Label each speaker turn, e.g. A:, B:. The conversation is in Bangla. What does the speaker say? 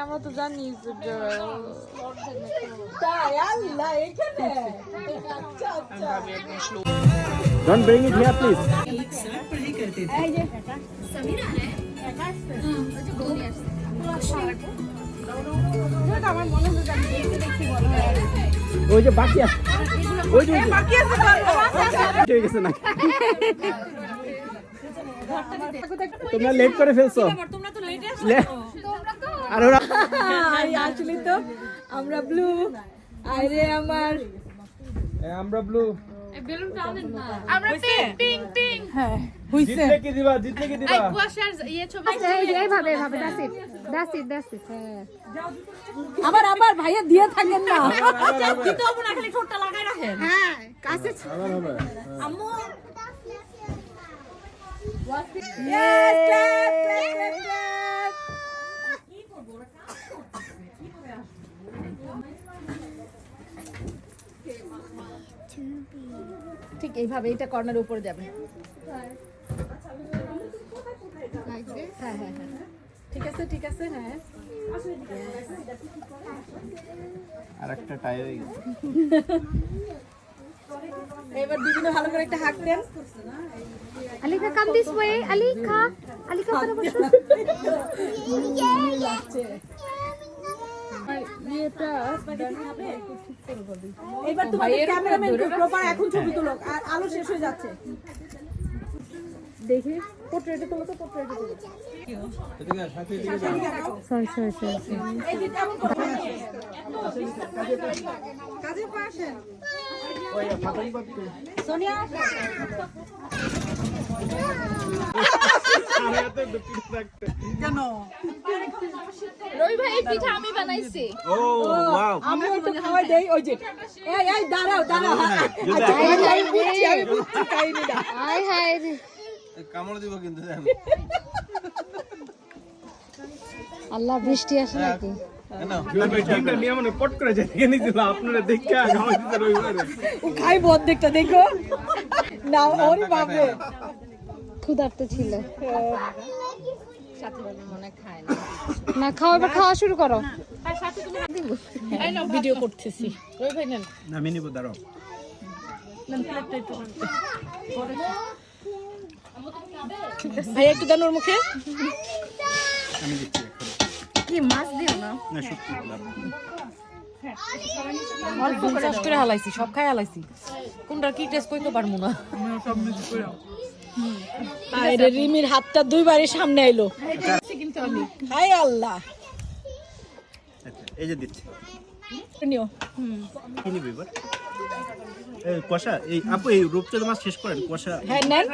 A: আমরা তো জানি
B: Don't bring it here, please. ওই যে বাকি আছে ওই যে বাকি আছে ঠিক আছে না তোমরা লেট করে ফেলছো
A: তোমরা তো লেটে
B: আর ওরা
A: আসলে তো আমরা ব্লু আরে আমার
B: আমরা ব্লু
A: বেলুন টানেন না
C: আমরা পিং পিং পিং
A: হ্যাঁ হইছে
B: জিতলে কি দিবা
C: এই কুয়াশার ইয়ে ছবি
D: এইভাবে that's it
A: আবার ভাইয়া দিয়ে থাকেন না দিতে হবে না খালি ঠোঁটটা লাগাই রাখেন
D: হ্যাঁ কাছে
B: আবার হবে
A: আম্মু
D: ঠিক এইভাবে এটা কর্নারের উপরে যাবে হ্যাঁ হ্যাঁ হ্যাঁ
A: ঠিক আছে হ্যাঁ
B: আরেকটা টায়ার হয়ে গেছে
A: এবার দুজনে ভালো করে একটা হাত দেন
D: আলিকা কাম দিস ওয়ে আলিকা করে বসো
A: এবার তোমাদের ক্যামেরাম্যান প্রপার এখন ছবি তুলো আর আলো শেষ হয়ে যাচ্ছে দেখি পোর্ট্রেটে তোলো তো পোর্ট্রেটে তোলো
D: সরি
A: এই যে কেমন করে কাজে পাশেন
B: ওই ফাটাই পাচ্ছে
A: সোনিয়া
B: আমি এত দুঃখিত থাকতে
A: জানো
C: রবি ভাই এই পিঠা আমি বানাইছি
B: ও ওয়াও
A: আমি একটু খাওয়াই দেই ওই যে এই দাঁড়াও আমি বুঝছি কাহিনীটা
D: হাই হাই
B: কামড় দিব কিন্তু জানো
D: আল্লাহ বৃষ্টি আসে নাকি
B: না নিয়ম পট করে যায় নিছিল আপনারা দেখে গাওয়া দিতে রবিবারে
A: ও খাইবো অর্ধেকটা দেখো না ওরে বাপরে
D: ক্ষুধার্ত ছিল না খাওয়া শুরু করো
A: ভিডিও করতেছি রবি ভাই নেন
B: নামিয়ে নিব দাঁড়াও
A: ভাই একটু দেন ওর মুখে
B: আমি দিচ্ছি
D: কি মাছ দিও না
B: না সত্যি
E: অল্প চাষ করে হালাইছি সব খাই হালাইছি কোনটা কি টেস্ট করতে পারবো না
A: আরে রিমির হাতটা দুইবারই সামনে আইলো হাই আল্লাহ
B: আচ্ছা এই যে দিচ্ছি
A: নিও
B: কি নিবি এবার এই কষা এই আপু এই রূপচাঁদ মাছ শেষ করেন কষা
A: হ্যাঁ নেন